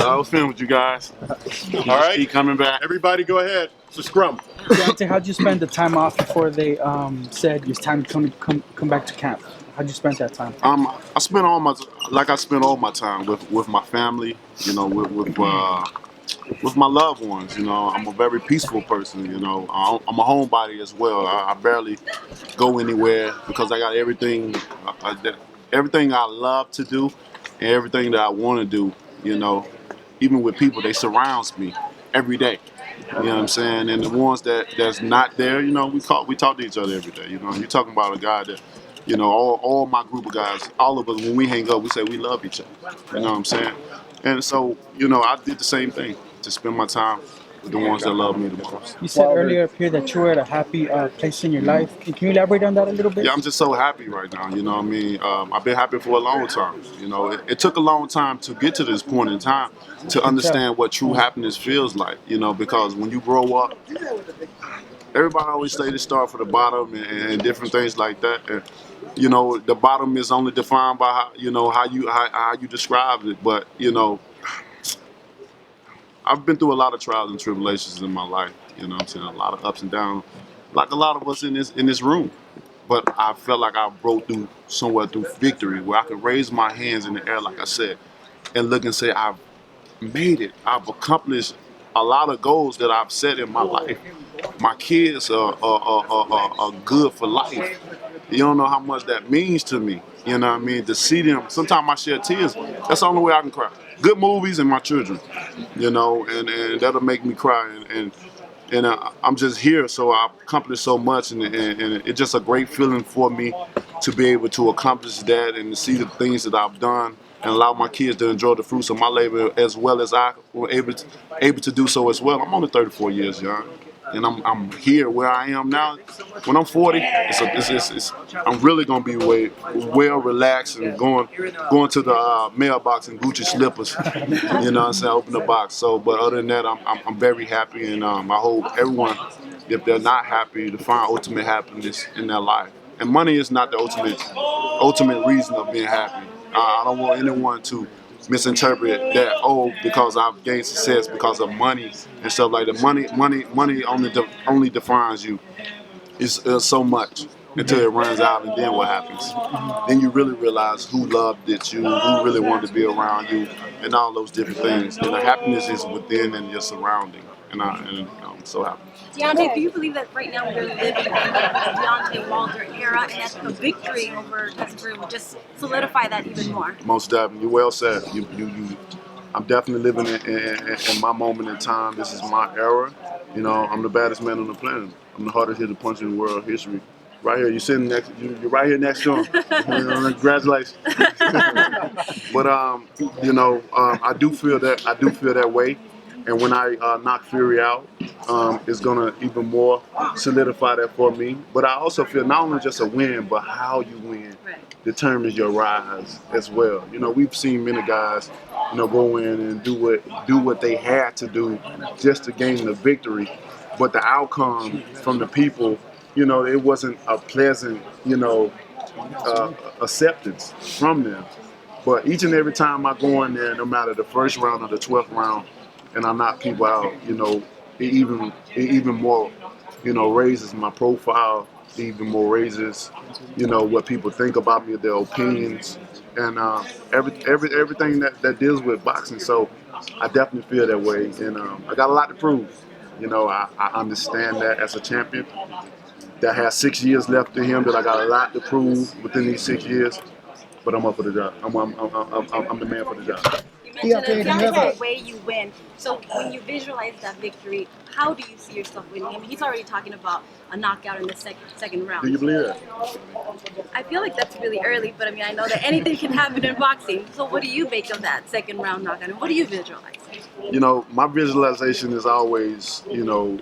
I was filming with you guys. All right. Keep coming back. Everybody go ahead. It's a scrum. Deontay, how'd you spend the time off before they said it's time to come back to camp? How'd you spend that time? I spent all my time with my family, you know, with my loved ones. You know, I'm a very peaceful person. You know, I'm a homebody as well. I barely go anywhere because I got everything I love to do and everything that I want to do. You know, even with people, they surrounds me every day. You know what I'm saying? And the ones that's not there, you know, we talk to each other every day. You know, you're talking about a guy that, you know, all my group of guys, all of us, when we hang up, we say we love each other. You know what I'm saying? And so, you know, I did the same thing to spend my time with the ones that love me the most. You said earlier up here that you were at a happy place in your life. Can you elaborate on that a little bit? Yeah, I'm just so happy right now. You know what I mean? I've been happy for a long time. You know, it took a long time to get to this point in time to understand what true happiness feels like. You know, because when you grow up, everybody always say they start from the bottom and different things like that. And, you know, the bottom is only defined by how you describe it. But you know, I've been through a lot of trials and tribulations in my life. You know what I'm saying? A lot of ups and downs, like a lot of us in this room. But I felt like I broke through somewhere through victory where I could raise my hands in the air, like I said, and look and say, I've made it. I've accomplished a lot of goals that I've set in my life. My kids are good for life. You don't know how much that means to me. You know what I mean? To see them, sometimes I shed tears. That's the only way I can cry. Good movies and my children, you know, and that'll make me cry. And I'm just here, so I've accomplished so much, and it's just a great feeling for me to be able to accomplish that and to see the things that I've done and allow my kids to enjoy the fruits of my labor as well as I were able to do so as well. I'm only 34 years young, and I'm here where I am now. When I'm 40, I'm really gonna be well relaxed and going to the mailbox in Gucci slippers. You know what I'm saying? Open the box. So, but other than that, I'm very happy, and I hope everyone, if they're not happy, to find ultimate happiness in their life. And money is not the ultimate reason of being happy. I don't want anyone to misinterpret that, because I've gained success because of money and stuff like that. Money only defines you. It's so much until it runs out, and then what happens? Then you really realize who loved it, who really wanted to be around you, and all those different things. And the happiness is within and your surrounding, and I'm so happy. Deontay, do you believe that right now we're living in the Deontay Wilder era, and that the victory over Hipster will just solidify that even more? Most definitely. You well said. I'm definitely living in my moment in time. This is my era. You know, I'm the baddest man on the planet. I'm the hardest hitter puncher in world history. Right here, you're sitting next. You're right here next to him. Congratulations. But you know, I do feel that way. And when I knock Fury out, it's gonna even more solidify that for me. But I also feel not only just a win, but how you win determines your rise as well. You know, we've seen many guys, you know, go in and do what they had to do just to gain the victory. But the outcome from the people, you know, it wasn't a pleasant, you know, acceptance from them. But each and every time I go in there, no matter the first round or the 12th round, and I knock people out, you know, it even more, you know, raises my profile, even more raises, you know, what people think about me, their opinions, and everything that deals with boxing. So I definitely feel that way, and I got a lot to prove. You know, I understand that as a champion that has 6 years left to him, that I got a lot to prove within these 6 years. But I'm up for the job. I'm the man for the job. You mentioned the way you win. So when you visualize that victory, how do you see yourself winning? I mean, he's already talking about a knockout in the second round. Do you believe that? I feel like that's really early, but I mean, I know that anything can happen in boxing. So what do you make of that second round knockout, and what do you visualize? You know, my visualization is always, you know,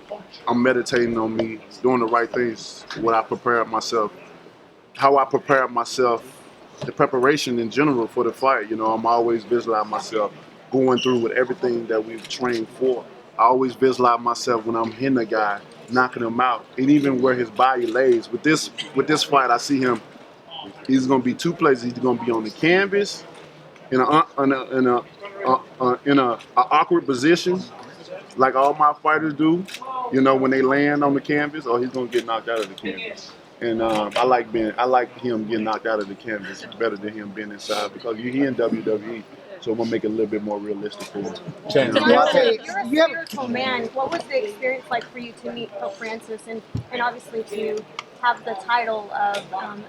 I'm meditating on me, doing the right things, what I prepare myself, how I prepare myself, the preparation in general for the fight. You know, I'm always visualizing myself going through with everything that we've trained for. I always visualize myself when I'm hitting a guy, knocking him out, and even where his body lays. With this fight, I see him. He's going to be two places. He's going to be on the canvas in a in a awkward position, like all my fighters do, you know, when they land on the canvas, or he's gonna get knocked out of the canvas. And I like him getting knocked out of the canvas better than him being inside because he in WWE, so I'm gonna make it a little bit more realistic for him. So You know? Deontay, you're a spiritual man. What was the experience like for you to meet Pope Francis and obviously to have the title of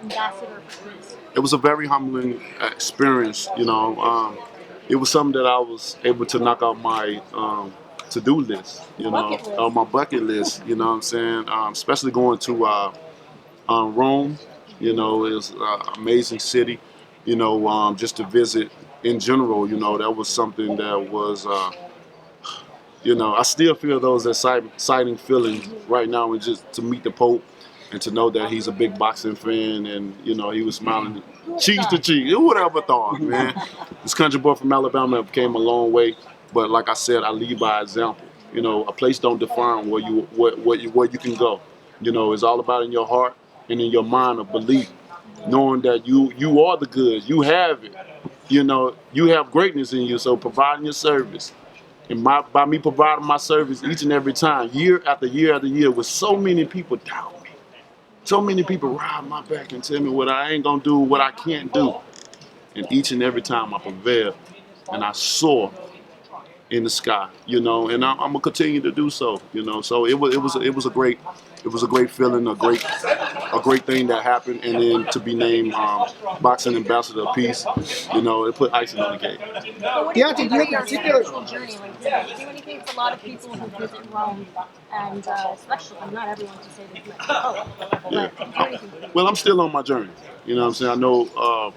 ambassador for peace? It was a very humbling experience. You know, it was something that I was able to knock out my to-do list. You know, on my bucket list. You know what I'm saying? Especially going to Rome. You know, it was an amazing city. You know, just to visit in general. You know, that was something that was. You know, I still feel those exciting feelings right now, and just to meet the Pope and to know that he's a big boxing fan, and you know he was smiling, cheese to cheese. Who would ever thought, man? This country boy from Alabama came a long way, but like I said, I lead by example. You know, a place don't define where you can go. You know, it's all about in your heart and in your mind of belief, knowing that you are the good, you have it. You know, you have greatness in you, so providing your service. And by me providing my service each and every time, year after year after year, with so many people doubt me, so many people ride my back and tell me what I ain't gonna do, what I can't do. And each and every time I prevail and I soar in the sky, you know, and I'm gonna continue to do so, you know. So it was a great feeling, a great thing that happened, and then to be named boxing ambassador of peace, you know, it put icing on the cake. But what do you think about your spiritual journey? Like, do you think it's a lot of people who visit Rome, and especially not everyone to say they've met the Pope, Yeah. Well, I'm still on my journey. You know what I'm saying? I know.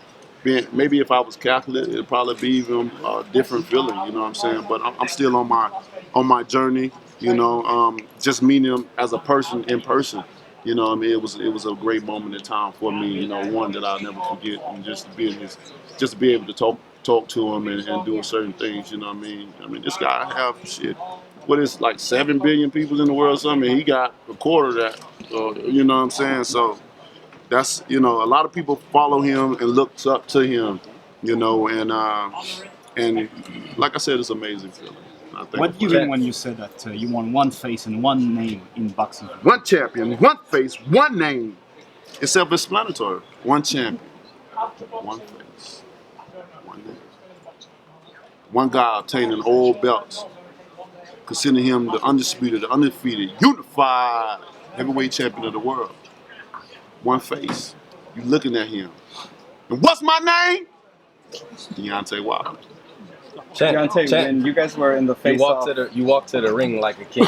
Maybe if I was Catholic, it'd probably be even a different feeling. You know what I'm saying? But I'm still on my journey. You know, just meeting him as a person in person. You know, I mean, it was a great moment in time for me. You know, one that I'll never forget, and just to be able to talk to him and do certain things. You know what I mean? I mean, this guy have shit. What is like 7 billion people in the world? Or something. He got a quarter of that. You know what I'm saying? So. That's, you know, a lot of people follow him and looks up to him, you know, and like I said, it's an amazing feeling. What do you mean when you said that you want one face and one name in boxing? One champion, one face, one name. It's self-explanatory. One champion, one face, one name. One guy obtaining all belts, considering him the undisputed, the undefeated, unified heavyweight champion of the world. One face. You looking at him. And what's my name? Deontay Wilder. Deontay, when you guys were in the face-off, you walk to the ring like a king.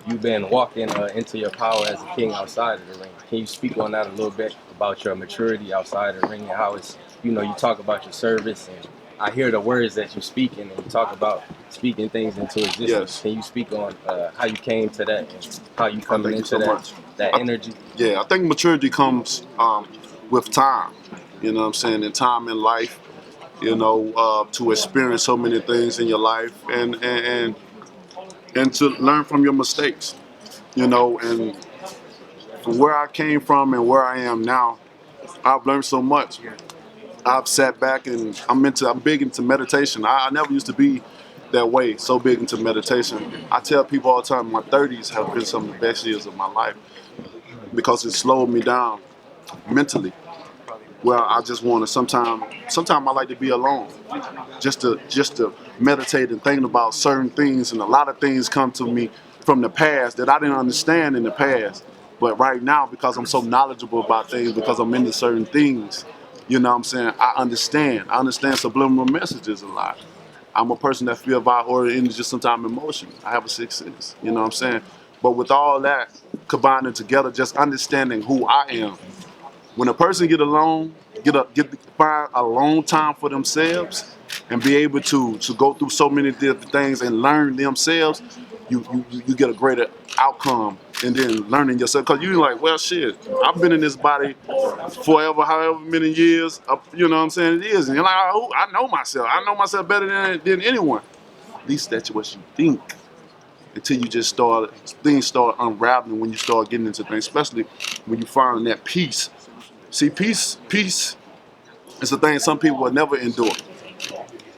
You've been walking into your power as a king outside of the ring. Can you speak on that a little bit about your maturity outside of the ring and how it's, you know, you talk about your service and I hear the words that you're speaking and you talk about speaking things into existence. Yes. Can you speak on how you came to that and how you coming into that energy? Yeah, I think maturity comes with time. You know what I'm saying? And time in life, you know, to experience so many things in your life and to learn from your mistakes. You know, and from where I came from and where I am now, I've learned so much. I've sat back and I'm big into meditation. I never used to be that way, so big into meditation. I tell people all the time, my 30s have been some of the best years of my life because it slowed me down mentally. Where I just want to sometimes I like to be alone, just to meditate and think about certain things, and a lot of things come to me from the past that I didn't understand in the past. But right now, because I'm so knowledgeable about things, because I'm into certain things, you know what I'm saying, I understand subliminal messages a lot. I'm a person that feels by order and just sometimes emotion. I have a sixth sense, you know what I'm saying? But with all that combining together, just understanding who I am. When a person get alone, find a long time for themselves and be able to go through so many different things and learn themselves, you get a greater outcome. And then learning yourself, because you're like, well, shit, I've been in this body forever, however many years, you know what I'm saying, it is. And you're like, oh, I know myself better than anyone. At least that's what you think. Until you just things start unraveling when you start getting into things, especially when you find that peace. See, peace is a thing some people will never endure.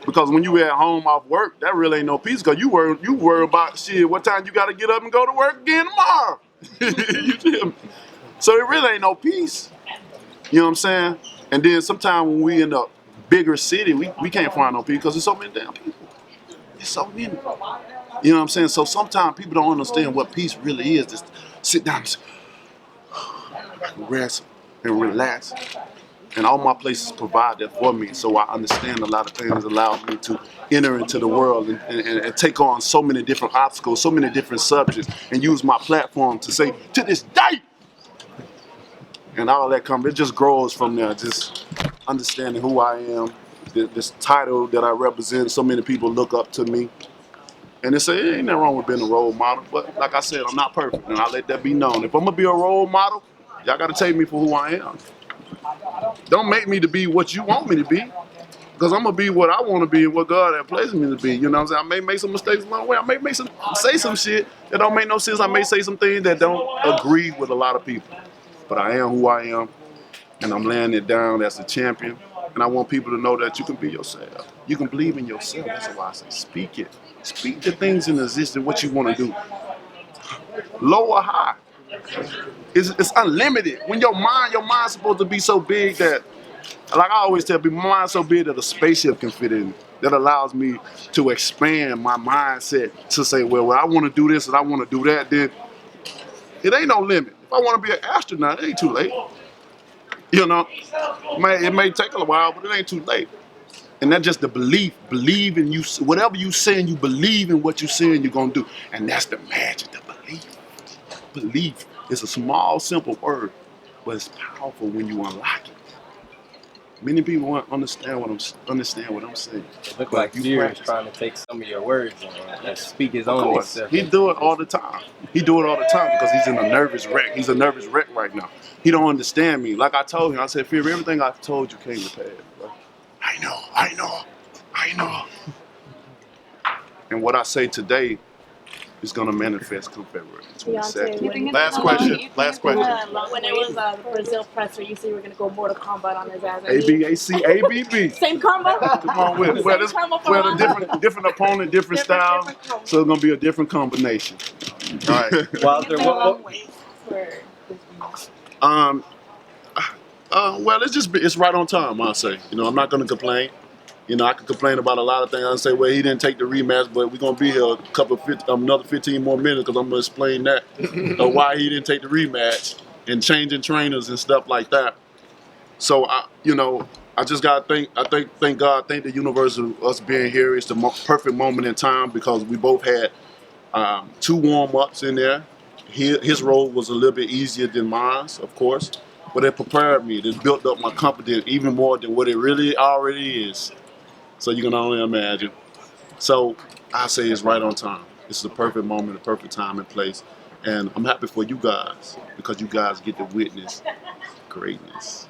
Because when you at home off work, that really ain't no peace. Because you worry about shit. What time you got to get up and go to work again tomorrow? You feel me? So it really ain't no peace. You know what I'm saying? And then sometimes when we in a bigger city, we can't find no peace because there's so many damn people. There's so many. You know what I'm saying? So sometimes people don't understand what peace really is. Just sit down and say, rest and relax. And all my places provide that for me. So I understand a lot of things allow me to enter into the world and take on so many different obstacles, so many different subjects, and use my platform to say, to this day, and all that comes, it just grows from there. Just understanding who I am, this title that I represent, so many people look up to me. And they say, it ain't nothing wrong with being a role model. But like I said, I'm not perfect, and I let that be known. If I'm gonna be a role model, y'all gotta take me for who I am. Don't make me to be what you want me to be. Because I'm gonna be what I want to be and what God has placed me to be. You know what I'm saying? I may make some mistakes along the way. I may say some shit that don't make no sense. I may say some things that don't agree with a lot of people. But I am who I am, and I'm laying it down as a champion. And I want people to know that you can be yourself. You can believe in yourself. That's why I say speak it. Speak the things in existence, what you want to do. Low or high. It's unlimited. When your mind's supposed to be so big that, like I always tell people, my mind's so big that a spaceship can fit in. That allows me to expand my mindset to say, well, I want to do this and I want to do that, then it ain't no limit. If I want to be an astronaut, it ain't too late. You know, it may take a while, but it ain't too late. And that's just the belief. Believe in you. Whatever you saying, you believe in what you saying you're going to do. And that's the magic, the belief. Belief is a small, simple word, but it's powerful when you unlock it. Many people won't understand what I'm saying. It look like fear is trying to take some of your words and speak his Of own course, self. he do it all the time. He do it all the time because he's in a nervous wreck. He's a nervous wreck right now. He don't understand me. Like I told him, I said, Fear, everything I told you came to pass. Bro. I know. And what I say today is gonna manifest come February 22nd. Last question. Last question. When it was the Brazil presser, you said you were going to go Mortal Kombat on his ass. ABAC, Same combo? Come on with it. Well, a different opponent, different style. Different So it's gonna be a different combination. All right. Wilder, Well, it's right on time, I'll say. You know, I'm not gonna complain. You know, I could complain about a lot of things. I say, well, he didn't take the rematch, but we're gonna be here another 15 more minutes because I'm gonna explain that why he didn't take the rematch and changing trainers and stuff like that. So I just gotta thank God, thank the universe of us being here. It's the perfect moment in time because we both had 2 warm-ups in there. His role was a little bit easier than mine, of course, but it prepared me. It built up my confidence even more than what it really already is. So you can only imagine. So I say it's right on time. It's the perfect moment, the perfect time and place. And I'm happy for you guys because you guys get to witness greatness.